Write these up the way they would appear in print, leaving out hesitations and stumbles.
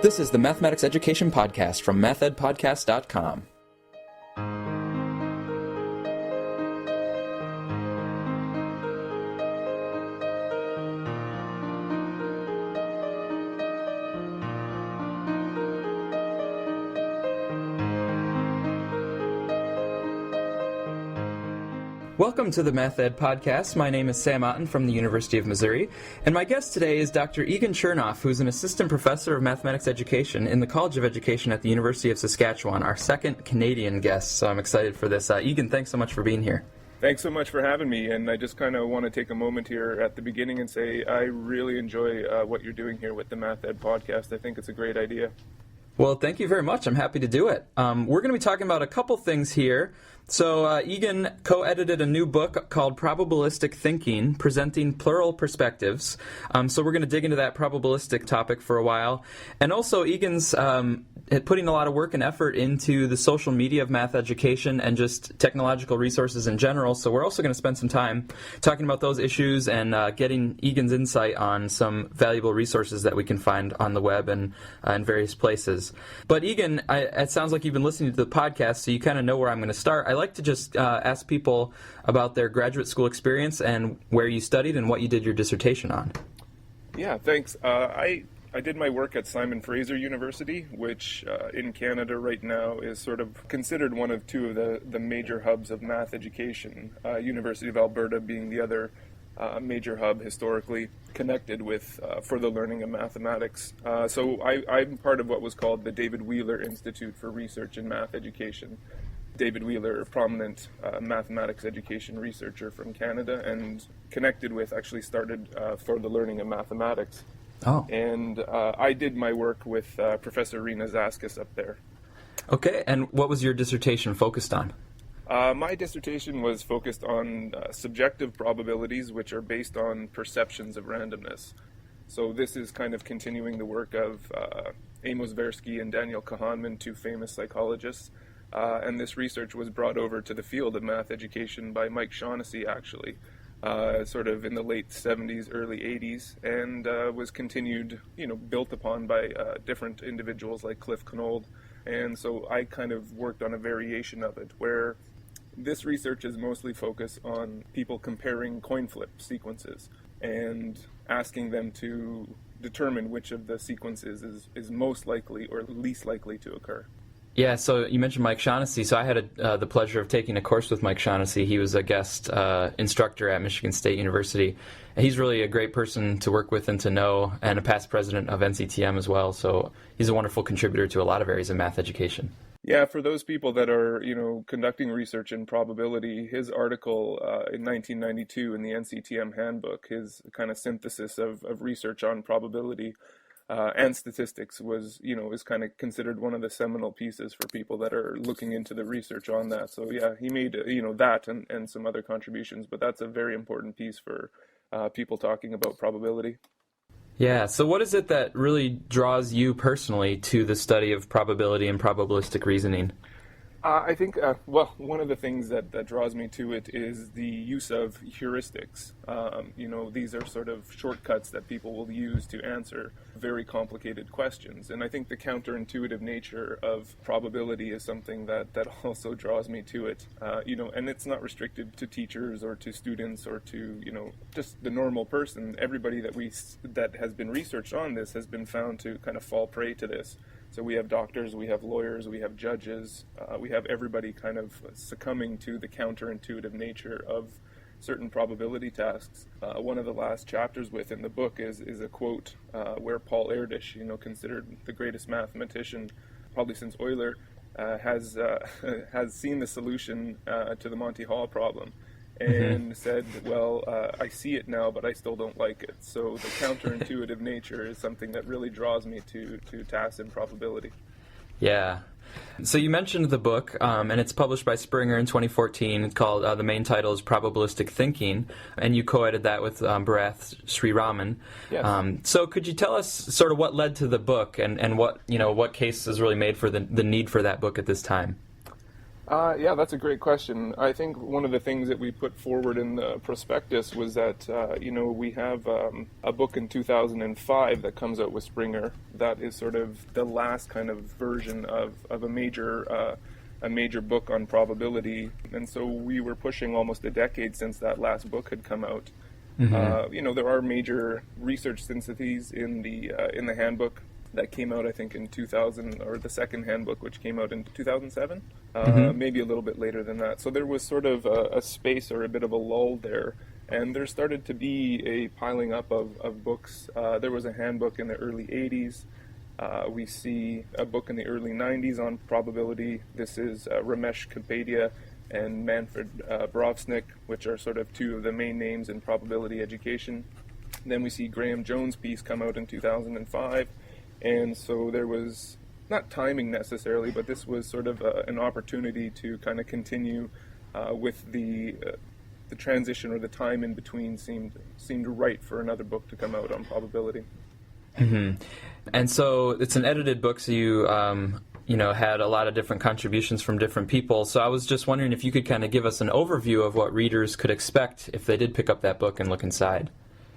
This is the Mathematics Education Podcast from mathedpodcast.com. Welcome to the Math Ed Podcast. My name is Sam Otten from the University of Missouri, and my guest today is Dr. Egan Chernoff, who's an assistant professor of mathematics education in the College of Education at the University of Saskatchewan, our second Canadian guest, so I'm excited for this. Egan, thanks so much for being here. Thanks so much for having me, and I just kind of want to take a moment here at the beginning and say I really enjoy what you're doing here with the Math Ed Podcast. I think it's a great idea. Well, thank you very much. I'm happy to do it. We're going to be talking about a couple things here. So Egan co-edited a new book called Probabilistic Thinking, Presenting Plural Perspectives. So we're going to dig into that probabilistic topic for a while. And also Egan's putting a lot of work and effort into the social media of math education and just technological resources in general. So we're also going to spend some time talking about those issues and getting Egan's insight on some valuable resources that we can find on the web and in various places. But Egan, it sounds like you've been listening to the podcast, so you kind of know where I'm going to start. I like to just ask people about their graduate school experience and where you studied and what you did your dissertation on. Yeah, thanks. I did my work at Simon Fraser University, which in Canada right now is sort of considered one of two of the major hubs of math education, University of Alberta being the other major hub historically connected with for the learning of mathematics. So I'm part of what was called the David Wheeler Institute for Research in Math Education. David Wheeler, a prominent mathematics education researcher from Canada, and connected with, actually started for the learning of mathematics. Oh. And I did my work with Professor Rena Zaskis up there. Okay, and what was your dissertation focused on? My dissertation was focused on subjective probabilities, which are based on perceptions of randomness. So this is kind of continuing the work of Amos Tversky and Daniel Kahneman, two famous psychologists. And this research was brought over to the field of math education by Mike Shaughnessy, actually, sort of in the late 70s, early 80s, and was continued, built upon by different individuals like Cliff Knold. And so I kind of worked on a variation of it, where this research is mostly focused on people comparing coin flip sequences and asking them to determine which of the sequences is most likely or least likely to occur. Yeah, so you mentioned Mike Shaughnessy. So I had the pleasure of taking a course with Mike Shaughnessy. He was a guest instructor at Michigan State University. And he's really a great person to work with and to know, and a past president of NCTM as well. So he's a wonderful contributor to a lot of areas of math education. Yeah, for those people that are, conducting research in probability, his article in 1992 in the NCTM handbook, his kind of synthesis of research on probability and statistics was, is kind of considered one of the seminal pieces for people that are looking into the research on that. So yeah, he made, that and some other contributions, but that's a very important piece for people talking about probability. Yeah, so what is it that really draws you personally to the study of probability and probabilistic reasoning? I think, one of the things that draws me to it is the use of heuristics. These are sort of shortcuts that people will use to answer very complicated questions. And I think the counterintuitive nature of probability is something that also draws me to it. And it's not restricted to teachers or to students or to, just the normal person. Everybody that has been researched on this has been found to kind of fall prey to this. So we have doctors, we have lawyers, we have judges, we have everybody kind of succumbing to the counterintuitive nature of certain probability tasks. One of the last chapters within the book is a quote where Paul Erdős, considered the greatest mathematician probably since Euler, has seen the solution to the Monty Hall problem. And said, I see it now, but I still don't like it. So the counterintuitive nature is something that really draws me to tasks in probability. Yeah. So you mentioned the book, and it's published by Springer in 2014. It's called, the main title is Probabilistic Thinking, and you co-edited that with Bharath Sriraman. Yes. So could you tell us sort of what led to the book and what cases really made for the need for that book at this time? Yeah, that's a great question. I think one of the things that we put forward in the prospectus was that, we have a book in 2005 that comes out with Springer that is sort of the last kind of version of a major book on probability. And so we were pushing almost a decade since that last book had come out. There are major research syntheses in the handbook that came out, I think, in 2000, or the second handbook, which came out in 2007, maybe a little bit later than that. So there was sort of a space or a bit of a lull there, and there started to be a piling up of books. There was a handbook in the early 80s. We see a book in the early 90s on probability. This is Ramesh Kapadia and Manfred Brovsnik, which are sort of two of the main names in probability education. Then we see Graham Jones' piece come out in 2005. And so there was not timing necessarily, but this was sort of an opportunity to kind of continue with the transition, or the time in between seemed right for another book to come out on probability. And so it's an edited book, so you had a lot of different contributions from different people. So I was just wondering if you could kind of give us an overview of what readers could expect if they did pick up that book and look inside.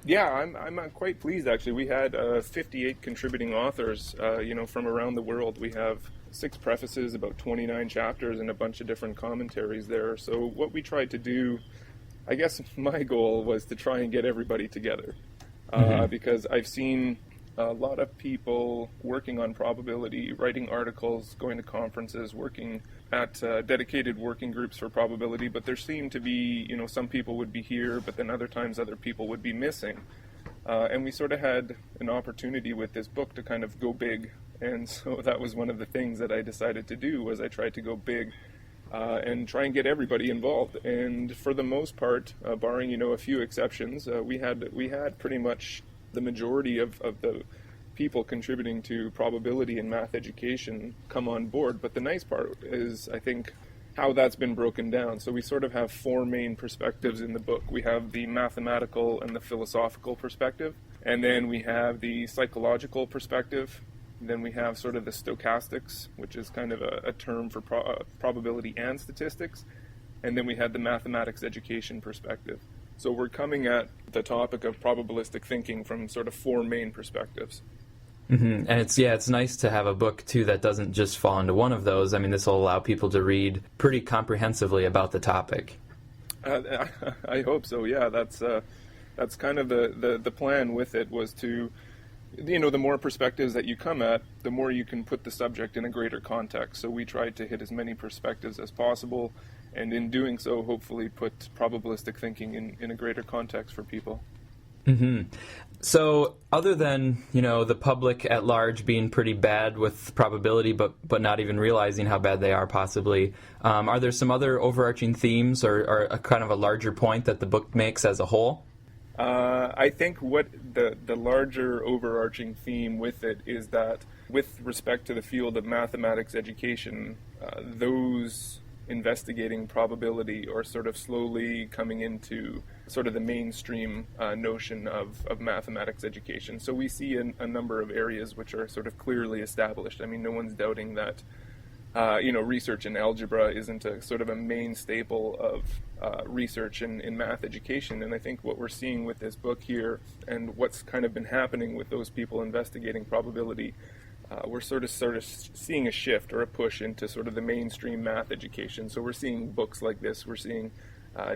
Yeah, I'm quite pleased, actually. We had 58 contributing authors, from around the world. We have 6 prefaces, about 29 chapters, and a bunch of different commentaries there. So what we tried to do, I guess my goal was to try and get everybody together, because I've seen a lot of people working on probability, writing articles, going to conferences, working at dedicated working groups for probability, but there seemed to be, some people would be here, but then other times other people would be missing. And we sort of had an opportunity with this book to kind of go big. And so that was one of the things that I decided to do, was I tried to go big and try and get everybody involved. And for the most part, barring, a few exceptions, we had pretty much the majority of the people contributing to probability and math education come on board. But the nice part is, I think, how that's been broken down. So we sort of have 4 main perspectives in the book. We have the mathematical and the philosophical perspective, and then we have the psychological perspective. Then we have sort of the stochastics, which is kind of a term for probability and statistics. And then we had the mathematics education perspective. So we're coming at the topic of probabilistic thinking from sort of 4 main perspectives. And it's nice to have a book, too, that doesn't just fall into one of those. I mean, this will allow people to read pretty comprehensively about the topic. I hope so, yeah. That's kind of the plan with it, was to, the more perspectives that you come at, the more you can put the subject in a greater context. So we tried to hit as many perspectives as possible, and in doing so, hopefully put probabilistic thinking in a greater context for people. So other than, the public at large being pretty bad with probability, but not even realizing how bad they are possibly, are there some other overarching themes or a kind of a larger point that the book makes as a whole? I think what the larger overarching theme with it is that, with respect to the field of mathematics education, those investigating probability are sort of slowly coming into sort of the mainstream notion of mathematics education. So we see a number of areas which are sort of clearly established. I mean, no one's doubting that research in algebra isn't a sort of a main staple of research in math education. And I think what we're seeing with this book here, and what's kind of been happening with those people investigating probability, we're sort of seeing a shift or a push into sort of the mainstream math education. So we're seeing books like this, we're seeing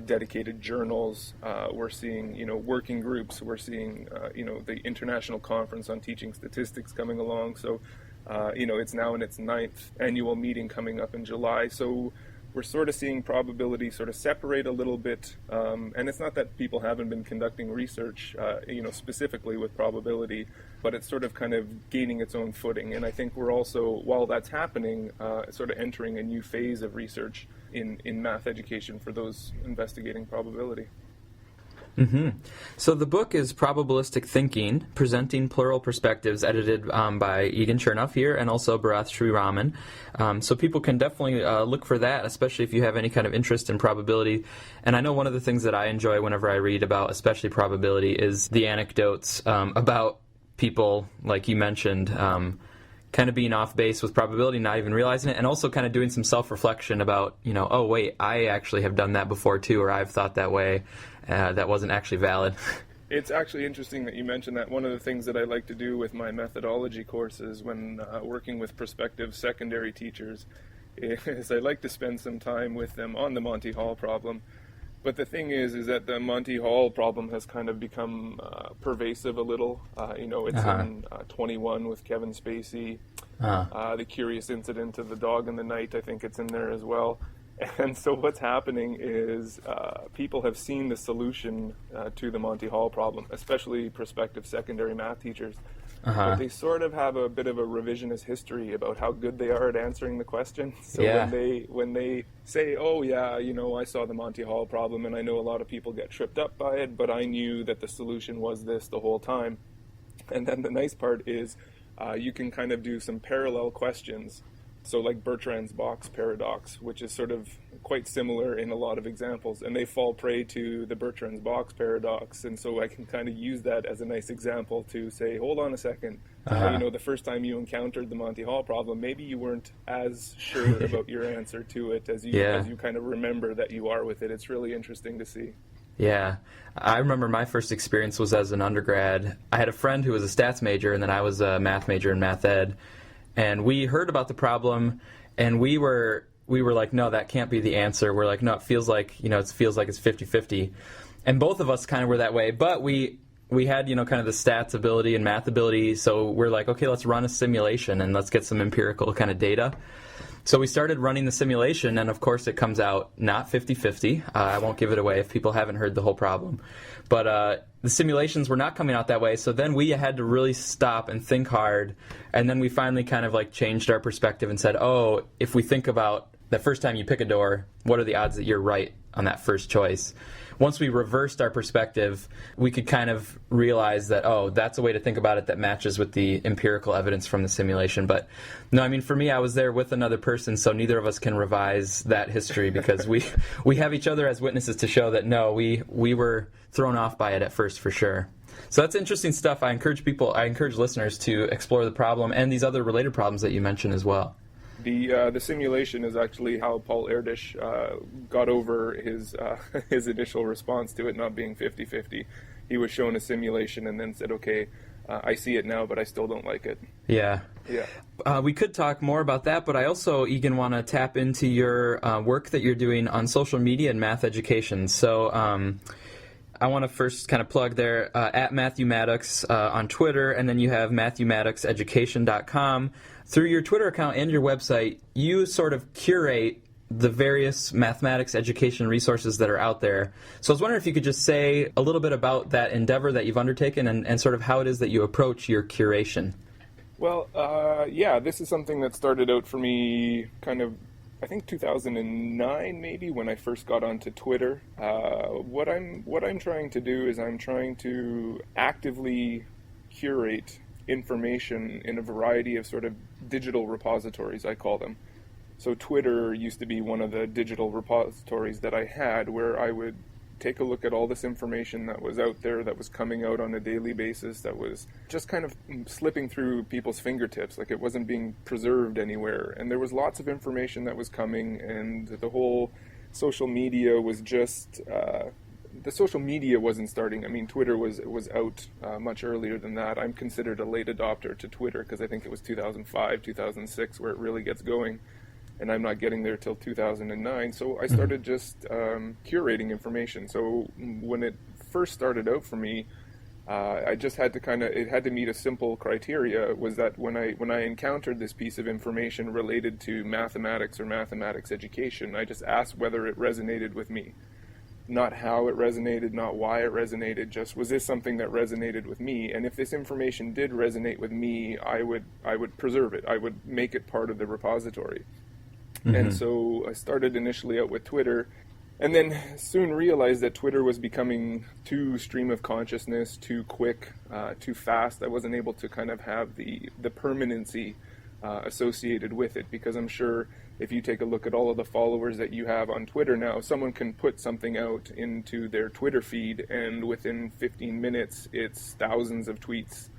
dedicated journals, we're seeing working groups, we're seeing the International Conference on Teaching Statistics coming along. So it's now in its 9th annual meeting coming up in July. So we're sort of seeing probability sort of separate a little bit, and it's not that people haven't been conducting research, specifically with probability, but it's sort of kind of gaining its own footing. And I think we're also, while that's happening, sort of entering a new phase of research in math education for those investigating probability. So the book is Probabilistic Thinking, Presenting Plural Perspectives, edited by Egan Chernoff here, and also Bharath Sriraman. So people can definitely look for that, especially if you have any kind of interest in probability. And I know one of the things that I enjoy whenever I read about especially probability is the anecdotes about people, like you mentioned, kind of being off base with probability, not even realizing it, and also kind of doing some self-reflection about, oh, wait, I actually have done that before too, or I've thought that way. That wasn't actually valid. It's actually interesting that you mentioned that. One of the things that I like to do with my methodology courses when working with prospective secondary teachers is I like to spend some time with them on the Monty Hall problem. But the thing is that the Monty Hall problem has kind of become pervasive a little. It's in 21 with Kevin Spacey. The curious incident of the dog in the night, I think it's in there as well. And so what's happening is people have seen the solution to the Monty Hall problem, especially prospective secondary math teachers. But they sort of have a bit of a revisionist history about how good they are at answering the question. So when they say, oh yeah, I saw the Monty Hall problem and I know a lot of people get tripped up by it, but I knew that the solution was this the whole time. And then the nice part is you can kind of do some parallel questions. So like Bertrand's box paradox, which is sort of quite similar in a lot of examples, and they fall prey to the Bertrand's box paradox. And so I can kind of use that as a nice example to say, hold on a second, the first time you encountered the Monty Hall problem, maybe you weren't as sure about your answer to it as you kind of remember that you are with it. It's really interesting to see. Yeah. I remember my first experience was as an undergrad. I had a friend who was a stats major, and then I was a math major in math ed. And we heard about the problem, and we were like, no, that can't be the answer. We're like, no, it feels like it's 50-50. And both of us kind of were that way, but we had, kind of the stats ability and math ability, so we're like, okay, let's run a simulation and let's get some empirical kind of data. So we started running the simulation, and of course it comes out not 50-50. I won't give it away if people haven't heard the whole problem. But the simulations were not coming out that way, so then we had to really stop and think hard, and then we finally kind of like changed our perspective and said, oh, if we think about the first time you pick a door, what are the odds that you're right on that first choice? Once we reversed our perspective, we could kind of realize that, oh, that's a way to think about it that matches with the empirical evidence from the simulation. But no, I mean, for me, I was there with another person, so neither of us can revise that history because we have each other as witnesses to show that, no, we were thrown off by it at first for sure. So that's interesting stuff. I encourage listeners to explore the problem and these other related problems that you mentioned as well. The simulation is actually how Paul Erdős got over his initial response to it not being 50-50. He was shown a simulation and then said, okay, I see it now, but I still don't like it. Yeah. We could talk more about that, but I also, Egan, want to tap into your work that you're doing on social media and math education. So I want to first kind of plug there at Matthew Maddox on Twitter, and then you have MatthewMaddoxEducation.com. Through your Twitter account and your website, you sort of curate the various mathematics education resources that are out there. So I was wondering if you could just say a little bit about that endeavor that you've undertaken and sort of how it is that you approach your curation. Well, this is something that started out for me kind of, I think 2009 maybe, when I first got onto Twitter. What I'm trying to do is I'm trying to actively curate information in a variety of sort of digital repositories, I call them. So Twitter used to be one of the digital repositories that I had, where I would take a look at all this information that was out there, that was coming out on a daily basis, that was just kind of slipping through people's fingertips, like it wasn't being preserved anywhere. And there was lots of information that was coming, and the whole social media was just the social media wasn't starting. I mean, Twitter was out much earlier than that. I'm considered a late adopter to Twitter because I think it was 2005, 2006 where it really gets going, and I'm not getting there till 2009. So I started just curating information. So when it first started out for me, I just had to it had to meet a simple criteria, was that when I encountered this piece of information related to mathematics or mathematics education, I just asked whether it resonated with me. Not how it resonated, not why it resonated, just was this something that resonated with me? And if this information did resonate with me, I would preserve it. I would make it part of the repository. Mm-hmm. And so I started initially out with Twitter, and then soon realized that Twitter was becoming too stream of consciousness, too quick, too fast. I wasn't able to kind of have the permanency associated with it, because I'm sure if you take a look at all of the followers that you have on Twitter now, someone can put something out into their Twitter feed, and within 15 minutes, it's thousands of tweets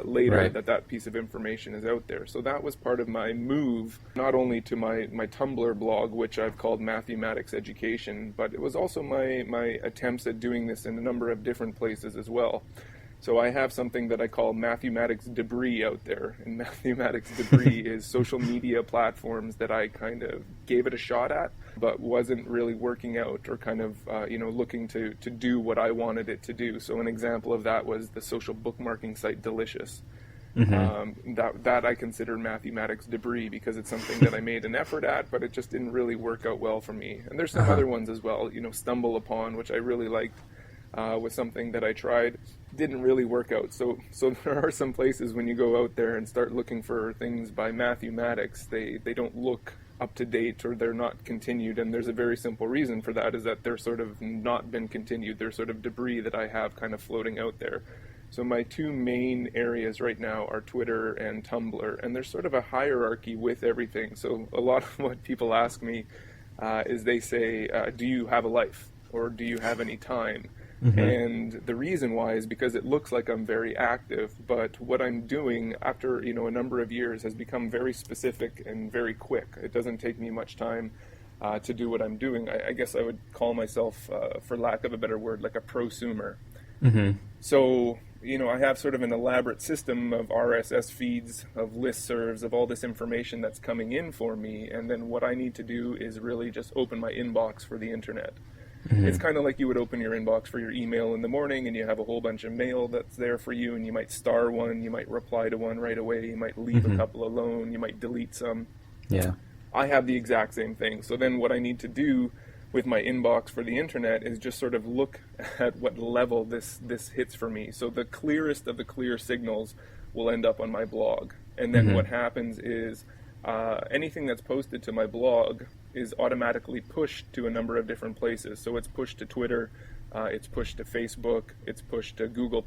later Right. that piece of information is out there. So that was part of my move, not only to my Tumblr blog, which I've called Mathematics Education, but it was also my attempts at doing this in a number of different places as well. So I have something that I call Mathematics Debris out there. And Mathematics Debris is social media platforms that I kind of gave it a shot at, but wasn't really working out or kind of, looking to do what I wanted it to do. So an example of that was the social bookmarking site Delicious. That I consider Mathematics Debris because it's something that I made an effort at, but it just didn't really work out well for me. And there's some other ones as well, Stumble Upon, which I really liked. Was something that I tried, didn't really work out. So there are some places when you go out there and start looking for things by mathematics, they don't look up to date or they're not continued. And there's a very simple reason for that, is that they're sort of not been continued. They're sort of debris that I have kind of floating out there. So my two main areas right now are Twitter and Tumblr, and there's sort of a hierarchy with everything. So a lot of what people ask me is they say, do you have a life or do you have any time? And the reason why is because it looks like I'm very active, but what I'm doing after a number of years has become very specific and very quick. It doesn't take me much time to do what I'm doing. I guess I would call myself, for lack of a better word, like a prosumer. So I have sort of an elaborate system of RSS feeds, of listservs, of all this information that's coming in for me, and then what I need to do is really just open my inbox for the internet. It's kind of like you would open your inbox for your email in the morning and you have a whole bunch of mail that's there for you, and you might star one, you might reply to one right away, you might leave a couple alone, you might delete some. Yeah. I have the exact same thing. So then what I need to do with my inbox for the internet is just sort of look at what level this hits for me. So the clearest of the clear signals will end up on my blog. And then what happens is anything that's posted to my blog is automatically pushed to a number of different places. So it's pushed to Twitter, it's pushed to Facebook, it's pushed to Google+.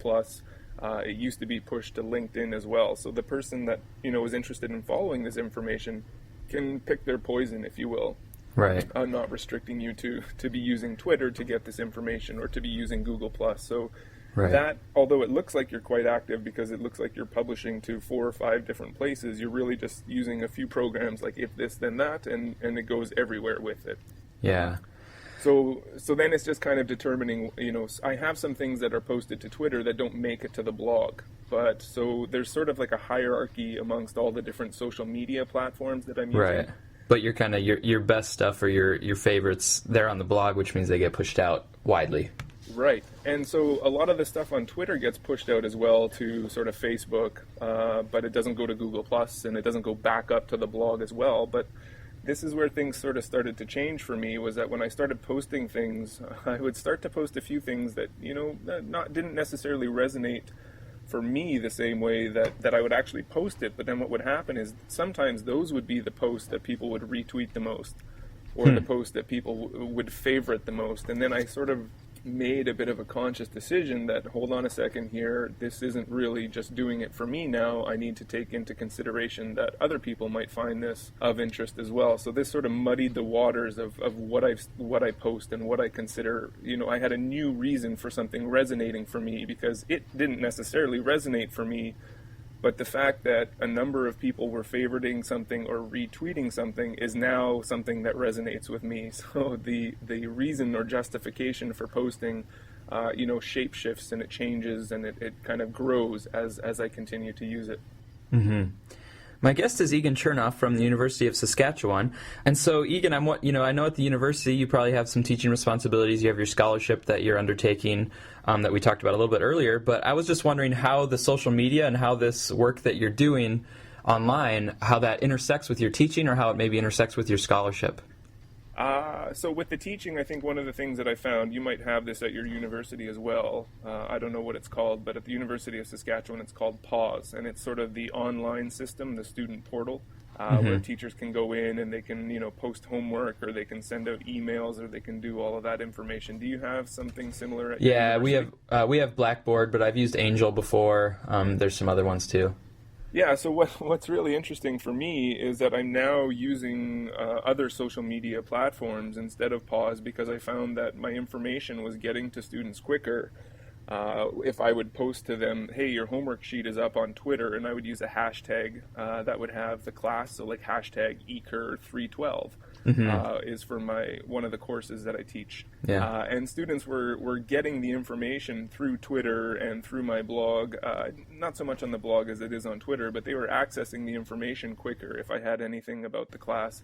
It used to be pushed to LinkedIn as well. So the person that is interested in following this information can pick their poison, if you will. Right. I'm not restricting you to be using Twitter to get this information or to be using Google+. So that, although it looks like you're quite active because it looks like you're publishing to 4 or 5 different places, you're really just using a few programs like If This Then That, and it goes everywhere with it. Yeah. So then it's just kind of determining, I have some things that are posted to Twitter that don't make it to the blog. But so there's sort of like a hierarchy amongst all the different social media platforms that I'm using. Right. But your kind of your best stuff or your favorites, they're on the blog, which means they get pushed out widely. Right. And so a lot of the stuff on Twitter gets pushed out as well to sort of Facebook, but it doesn't go to Google+, and it doesn't go back up to the blog as well. But this is where things sort of started to change for me, was that when I started posting things, I would start to post a few things that, didn't necessarily resonate for me the same way that I would actually post it. But then what would happen is sometimes those would be the posts that people would retweet the most, or the post that people would favorite the most. And then I sort of made a bit of a conscious decision that, hold on a second here, this isn't really just doing it for me now. I need to take into consideration that other people might find this of interest as well. So this sort of muddied the waters of what I post and what I consider, I had a new reason for something resonating for me, because it didn't necessarily resonate for me. But the fact that a number of people were favoriting something or retweeting something is now something that resonates with me. So the reason or justification for posting, shape shifts, and it changes, and it kind of grows as I continue to use it. My guest is Egan Chernoff from the University of Saskatchewan. And so, Egan, I know at the university you probably have some teaching responsibilities. You have your scholarship that you're undertaking that we talked about a little bit earlier. But I was just wondering how the social media and how this work that you're doing online, how that intersects with your teaching, or how it maybe intersects with your scholarship. So with the teaching, I think one of the things that I found, you might have this at your university as well. I don't know what it's called, but at the University of Saskatchewan, it's called PAWS, and it's sort of the online system, the student portal, where teachers can go in and they can, post homework, or they can send out emails, or they can do all of that information. Do you have something similar at your university? we have Blackboard, but I've used Angel before. There's some other ones too. Yeah, so what's really interesting for me is that I'm now using other social media platforms instead of PAWS, because I found that my information was getting to students quicker if I would post to them, hey, your homework sheet is up on Twitter, and I would use a hashtag that would have the class, so like hashtag ECUR312 is for one of the courses that I teach. Yeah. And students were getting the information through Twitter and through my blog, not so much on the blog as it is on Twitter, but they were accessing the information quicker if I had anything about the class.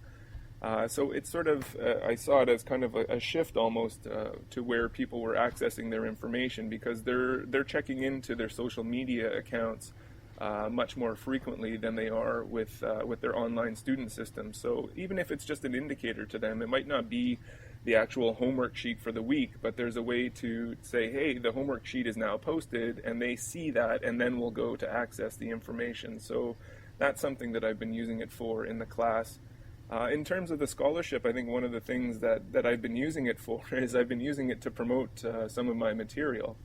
So it's sort of, I saw it as kind of a shift almost to where people were accessing their information, because they're checking into their social media accounts much more frequently than they are with their online student system. So even if it's just an indicator to them, it might not be the actual homework sheet for the week, but there's a way to say, hey, the homework sheet is now posted, and they see that, and then we'll go to access the information. So that's something that I've been using it for in the class. In terms of the scholarship, I think one of the things that I've been using it for is I've been using it to promote some of my material.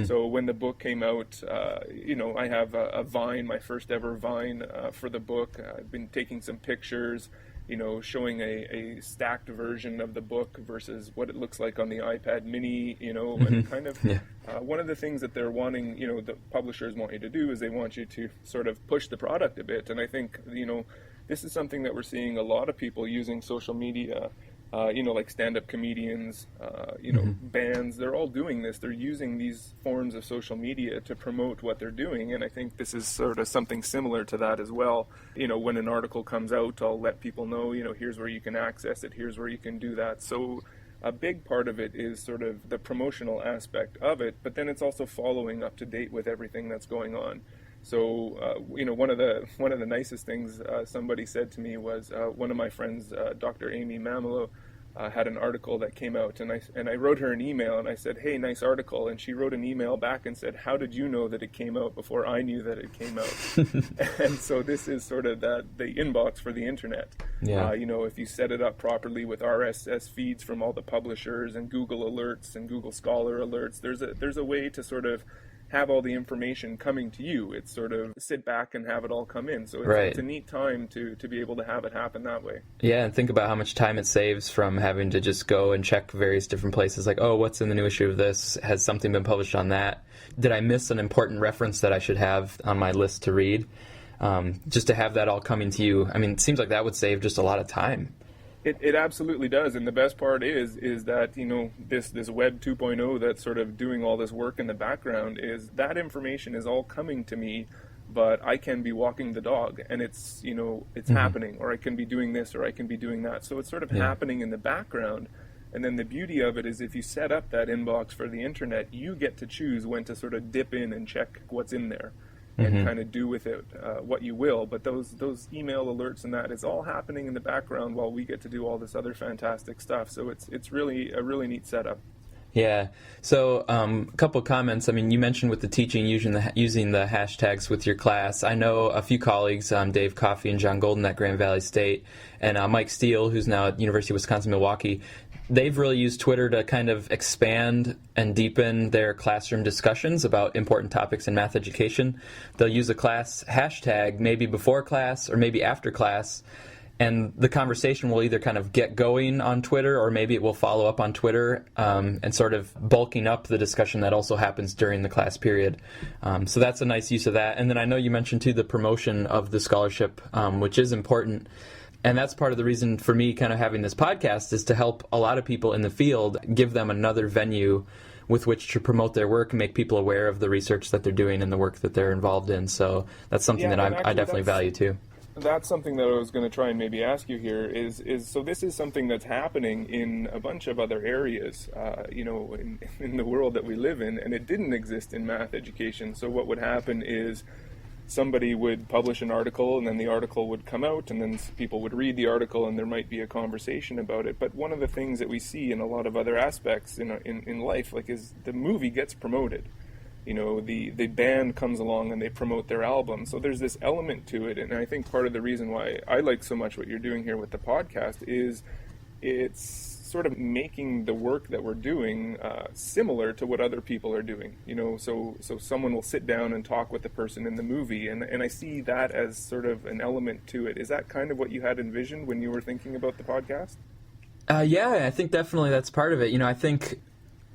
So when the book came out, I have a Vine, my first ever Vine for the book. I've been taking some pictures, showing a stacked version of the book versus what it looks like on the iPad mini, and kind of one of the things that they're wanting, the publishers want you to do is they want you to sort of push the product a bit. And I think, this is something that we're seeing a lot of people using social media, like stand-up comedians, bands. They're all doing this. They're using these forms of social media to promote what they're doing. And I think this is sort of something similar to that as well. When an article comes out, I'll let people know, here's where you can access it. Here's where you can do that. So a big part of it is sort of the promotional aspect of it, but then it's also following up to date with everything that's going on. So, one of the nicest things somebody said to me was one of my friends, Dr. Amy Mamelow, had an article that came out, and I wrote her an email, and I said, hey, nice article, and she wrote an email back and said, how did you know that it came out before I knew that it came out? And so this is sort of the inbox for the internet. Yeah. If you set it up properly with RSS feeds from all the publishers and Google Alerts and Google Scholar Alerts, there's a way to sort of have all the information coming to you. It's sort of sit back and have it all come in. So it's a neat time to be able to have it happen that way. Yeah, and think about how much time it saves from having to just go and check various different places, like, oh, what's in the new issue of this? Has something been published on that? Did I miss an important reference that I should have on my list to read? Just to have that all coming to you. I mean, it seems like that would save just a lot of time. It absolutely does, and the best part is that this Web 2.0 that's sort of doing all this work in the background is that information is all coming to me, but I can be walking the dog, and it's happening, or I can be doing this, or I can be doing that. So it's sort of happening in the background, and then the beauty of it is if you set up that inbox for the internet, you get to choose when to sort of dip in and check what's in there. And kind of do with it what you will, but those email alerts and that is all happening in the background while we get to do all this other fantastic stuff. So it's really a really neat setup. Yeah. So a couple of comments. I mean, you mentioned with the teaching using the hashtags with your class. I know a few colleagues, Dave Coffey and John Golden at Grand Valley State, and Mike Steele, who's now at University of Wisconsin-Milwaukee. They've really used Twitter to kind of expand and deepen their classroom discussions about important topics in math education. They'll use a class hashtag maybe before class or maybe after class, and the conversation will either kind of get going on Twitter or maybe it will follow up on Twitter and sort of bulking up the discussion that also happens during the class period. So that's a nice use of that. And then I know you mentioned, too, the promotion of the scholarship, which is important. And that's part of the reason for me kind of having this podcast is to help a lot of people in the field, give them another venue with which to promote their work and make people aware of the research that they're doing and the work that they're involved in. So that's something that I definitely value too. That's something that I was going to try and maybe ask you here is so this is something that's happening in a bunch of other areas, in the world that we live in, and it didn't exist in math education. So what would happen is somebody would publish an article, and then the article would come out, and then people would read the article, and there might be a conversation about it. But one of the things that we see in a lot of other aspects in life, like, is the movie gets promoted. The band comes along and they promote their album. So there's this element to it, and I think part of the reason why I like so much what you're doing here with the podcast is it's sort of making the work that we're doing similar to what other people are doing. So someone will sit down and talk with the person in the movie, and I see that as sort of an element to it. Is that kind of what you had envisioned when you were thinking about the podcast? Yeah, I think definitely that's part of it. I think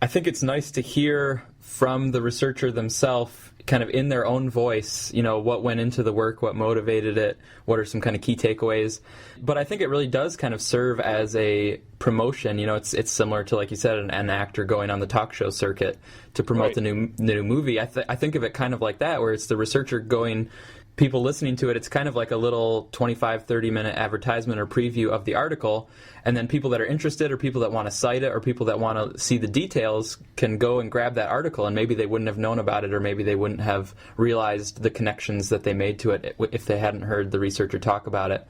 I think it's nice to hear from the researcher themselves, kind of in their own voice, what went into the work, what motivated it, what are some kind of key takeaways. But I think it really does kind of serve as a promotion. It's similar to, like you said, an actor going on the talk show circuit to promote the new movie. I think of it kind of like that, where it's the researcher going, people listening to it, it's kind of like a little 25, 30-minute advertisement or preview of the article, and then people that are interested or people that want to cite it or people that want to see the details can go and grab that article, and maybe they wouldn't have known about it, or maybe they wouldn't have realized the connections that they made to it if they hadn't heard the researcher talk about it.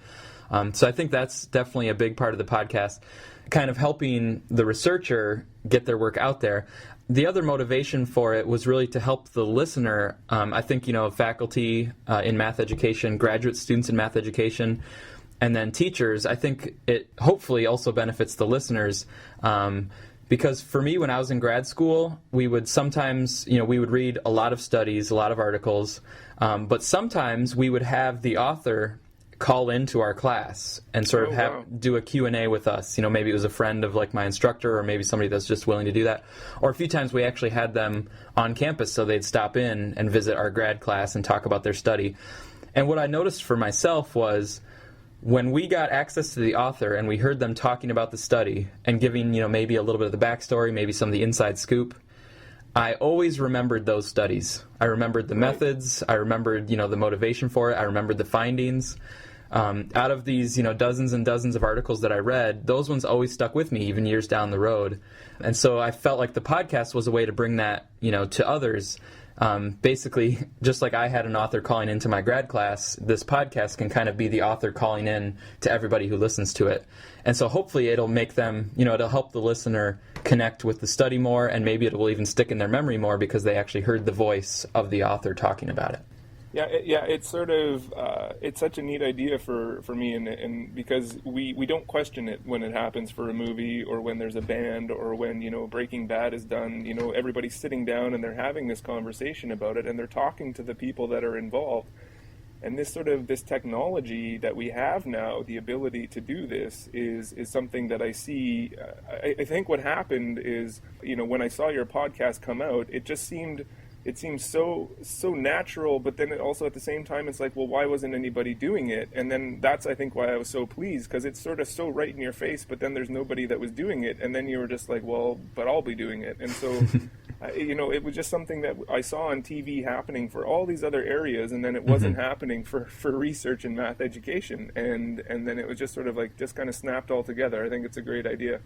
So I think that's definitely a big part of the podcast, kind of helping the researcher get their work out there. The other motivation for it was really to help the listener. I think, faculty in math education, graduate students in math education, and then teachers, I think it hopefully also benefits the listeners. Because for me, when I was in grad school, we would sometimes, we would read a lot of studies, a lot of articles, but sometimes we would have the author call into our class and sort of do a Q&A with us. Maybe it was a friend of like my instructor, or maybe somebody that's just willing to do that. Or a few times we actually had them on campus, so they'd stop in and visit our grad class and talk about their study. And what I noticed for myself was when we got access to the author and we heard them talking about the study and giving, maybe a little bit of the backstory, maybe some of the inside scoop, I always remembered those studies. I remembered the methods. I remembered, the motivation for it. I remembered the findings. Out of these, dozens and dozens of articles that I read, those ones always stuck with me, even years down the road. And so I felt like the podcast was a way to bring that, to others. Basically, just like I had an author calling into my grad class, this podcast can kind of be the author calling in to everybody who listens to it. And so hopefully it'll make them, it'll help the listener connect with the study more, and maybe it will even stick in their memory more because they actually heard the voice of the author talking about it. Yeah, it's sort of it's such a neat idea for me, and because we don't question it when it happens for a movie or when there's a band or when Breaking Bad is done. Everybody's sitting down and they're having this conversation about it, and they're talking to the people that are involved. And this technology that we have now, the ability to do this, is something that I see. I think what happened is, when I saw your podcast come out, it seems so natural, but then it also at the same time it's like, well, why wasn't anybody doing it? And then that's, I think, why I was so pleased, because it's sort of so right in your face, but then there's nobody that was doing it, and then you were just like, well, but I'll be doing it. And so it was just something that I saw on TV happening for all these other areas, and then it wasn't happening for research and math education, and then it was just sort of like just kind of snapped all together. I think it's a great idea.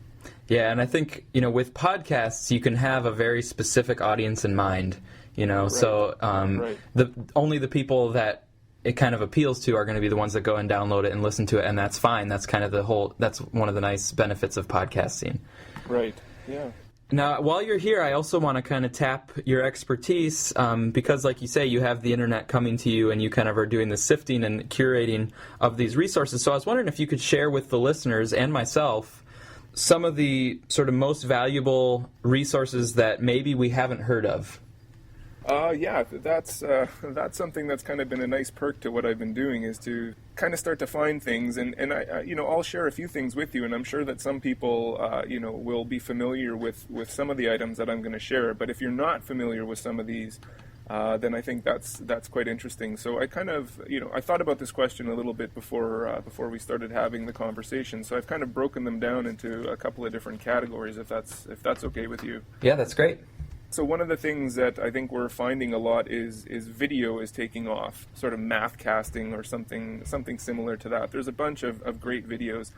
Yeah, and I think with podcasts you can have a very specific audience in mind. So only the people that it kind of appeals to are going to be the ones that go and download it and listen to it, and that's fine. That's kind of that's one of the nice benefits of podcasting. Right, yeah. Now, while you're here, I also want to kind of tap your expertise because, like you say, you have the internet coming to you and you kind of are doing the sifting and curating of these resources. So I was wondering if you could share with the listeners and myself some of the sort of most valuable resources that maybe we haven't heard of. Yeah, that's something that's kind of been a nice perk to what I've been doing, is to kind of start to find things, and I I'll share a few things with you, and I'm sure that some people will be familiar with some of the items that I'm going to share. But if you're not familiar with some of these, then I think that's quite interesting. So I kind of I thought about this question a little bit before we started having the conversation. So I've kind of broken them down into a couple of different categories, if that's okay with you. Yeah, that's great. So one of the things that I think we're finding a lot is video is taking off, sort of math casting or something similar to that. There's a bunch of great videos,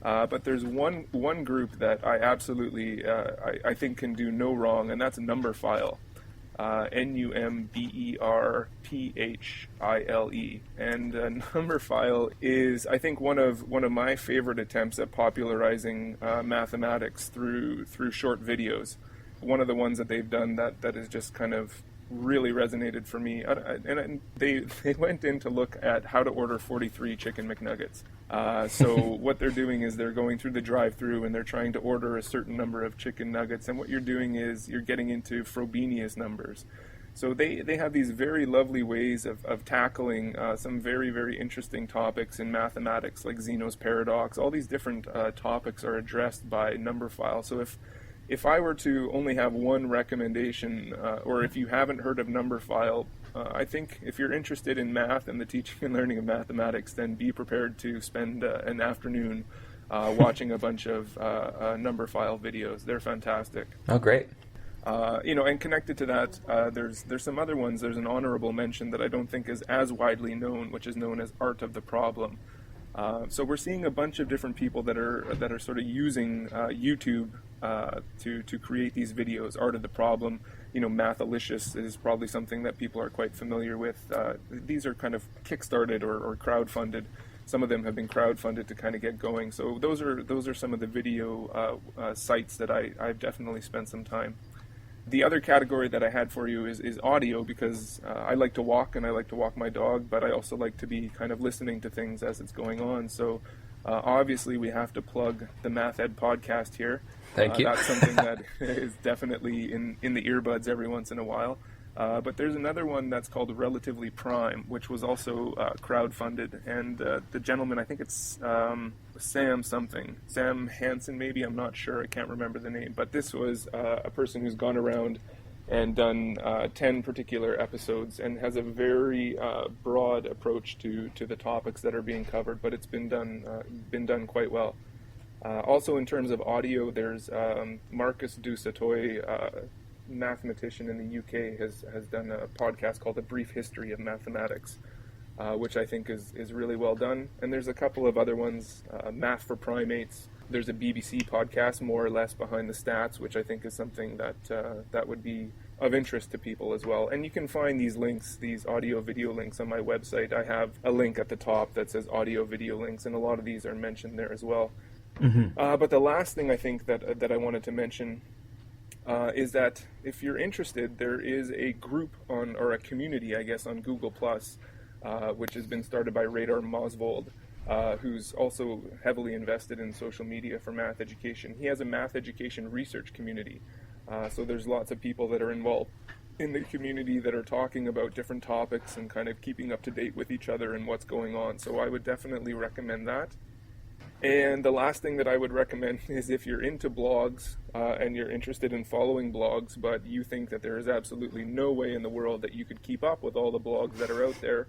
but there's one group that I absolutely I think can do no wrong, and that's Numberphile, Numberphile, and Numberphile is, I think, one of my favorite attempts at popularizing mathematics through short videos. One of the ones that they've done that has just kind of really resonated for me. And they went in to look at how to order 43 chicken McNuggets. So what they're doing is they're going through the drive-through and they're trying to order a certain number of chicken nuggets. And what you're doing is you're getting into Frobenius numbers. So they have these very lovely ways of tackling some very, very interesting topics in mathematics, like Zeno's paradox. All these different topics are addressed by Numberphile. So if if I were to only have one recommendation, or if you haven't heard of Numberphile, I think if you're interested in math and the teaching and learning of mathematics, then be prepared to spend an afternoon watching a bunch of Numberphile videos. They're fantastic. Oh, great. And connected to that, there's some other ones. There's an honorable mention that I don't think is as widely known, which is known as Art of the Problem. So we're seeing a bunch of different people that are sort of using YouTube to create these videos. Art of the Problem, Mathalicious is probably something that people are quite familiar with. These are kind of kickstarted or crowdfunded. Some of them have been crowdfunded to kind of get going. So those are some of the video sites that I've definitely spent some time. The other category that I had for you is audio, because I like to walk and I like to walk my dog, but I also like to be kind of listening to things as it's going on. So obviously we have to plug the Math Ed podcast here. Thank you. That's something that is definitely in the earbuds every once in a while. But there's another one that's called Relatively Prime, which was also crowdfunded, and the gentleman, I think it's Sam Hansen maybe, I'm not sure, I can't remember the name, but this was a person who's gone around and done 10 particular episodes and has a very broad approach to the topics that are being covered, but it's been done quite well. Also in terms of audio, there's Marcus du Sautoy, mathematician in the UK, has done a podcast called A Brief History of Mathematics, which I think is really well done. And there's a couple of other ones, Math for Primates. There's a BBC podcast, More or Less Behind the Stats, which I think is something that would be of interest to people as well. And you can find these links, these audio video links, on my website. I have a link at the top that says audio video links, and a lot of these are mentioned there as well. Mm-hmm. But the last thing I think that I wanted to mention is that if you're interested, there is a group or a community, I guess, on Google+, which has been started by Radar Mosvold, who's also heavily invested in social media for math education. He has a math education research community. So there's lots of people that are involved in the community that are talking about different topics and kind of keeping up to date with each other and what's going on. So I would definitely recommend that. And the last thing that I would recommend is, if you're into blogs and you're interested in following blogs, but you think that there is absolutely no way in the world that you could keep up with all the blogs that are out there,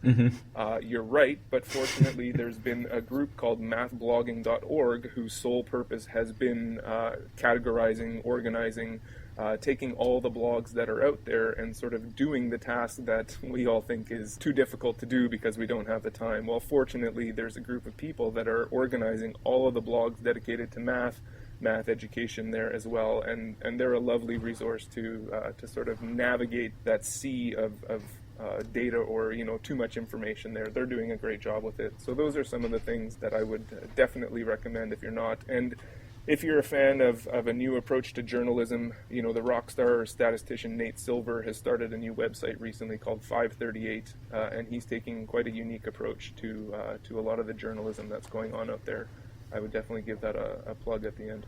you're right. But fortunately, there's been a group called mathblogging.org whose sole purpose has been categorizing, organizing, taking all the blogs that are out there and sort of doing the task that we all think is too difficult to do because we don't have the time. Well, fortunately, there's a group of people that are organizing all of the blogs dedicated to math education there as well, and they're a lovely resource to sort of navigate that sea of data or too much information there. They're doing a great job with it. So those are some of the things that I would definitely recommend if you're not. And if you're a fan of a new approach to journalism, the rock star statistician Nate Silver has started a new website recently called 538, and he's taking quite a unique approach to a lot of the journalism that's going on out there. I would definitely give that a plug at the end.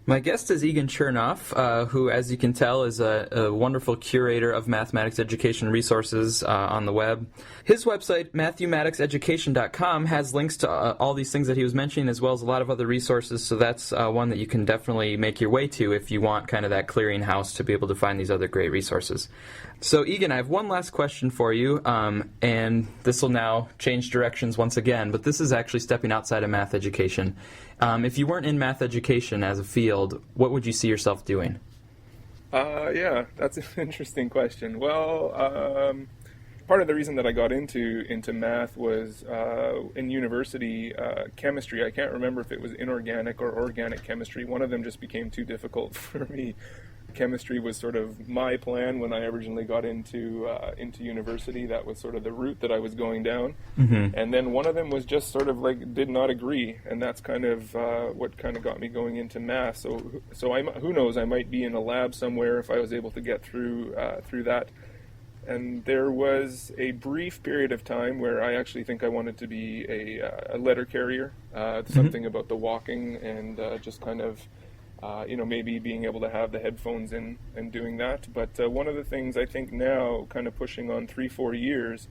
My guest is Egan Chernoff, who, as you can tell, is a wonderful curator of mathematics education resources on the web. His website, mathematicseducation.com, has links to all these things that he was mentioning, as well as a lot of other resources, so that's one that you can definitely make your way to if you want kind of that clearinghouse to be able to find these other great resources. So, Egan, I have one last question for you, and this will now change directions once again, but this is actually stepping outside of math education. If you weren't in math education as a field, what would you see yourself doing? Yeah, that's an interesting question. Well, part of the reason that I got into math was in university, chemistry. I can't remember if it was inorganic or organic chemistry. One of them just became too difficult for me. Chemistry was sort of my plan when I originally got into university. That was sort of the route that I was going down. Mm-hmm. And then one of them was just sort of like did not agree, and that's kind of what kind of got me going into math. So who knows? I might be in a lab somewhere if I was able to get through that. And there was a brief period of time where I actually think I wanted to be a letter carrier, something about the walking and just kind of maybe being able to have the headphones in and doing that. But one of the things I think now, kind of pushing on 3-4 years,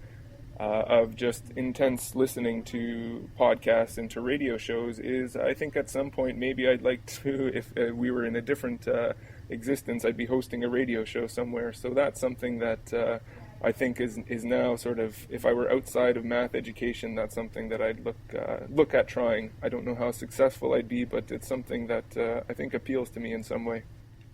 of just intense listening to podcasts and to radio shows is I think at some point maybe I'd like to, if we were in a different existence, I'd be hosting a radio show somewhere. So that's something that I think is now sort of, if I were outside of math education, that's something that I'd look at trying. I don't know how successful I'd be, but it's something that I think appeals to me in some way.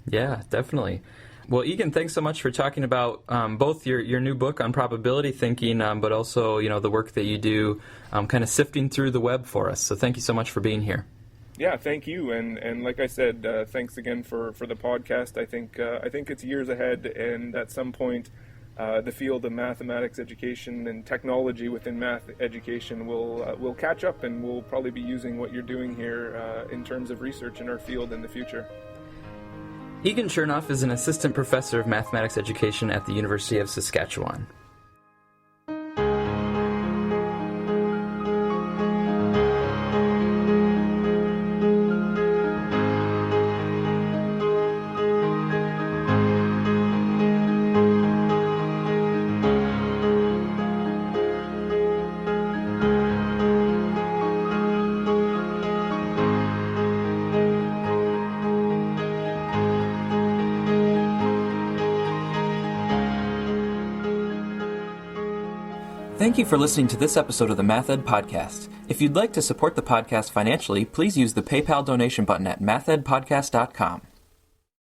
Yeah, definitely. Well, Egan, thanks so much for talking about both your new book on probability thinking, but also the work that you do, kind of sifting through the web for us. So thank you so much for being here. Yeah, thank you, and like I said, thanks again for the podcast. I think it's years ahead, and at some point, the field of mathematics education and technology within math education will catch up, and we'll probably be using what you're doing here in terms of research in our field in the future. Egan Chernoff is an assistant professor of mathematics education at the University of Saskatchewan. Thank you for listening to this episode of the MathEd Podcast. If you'd like to support the podcast financially, please use the PayPal donation button at mathedpodcast.com.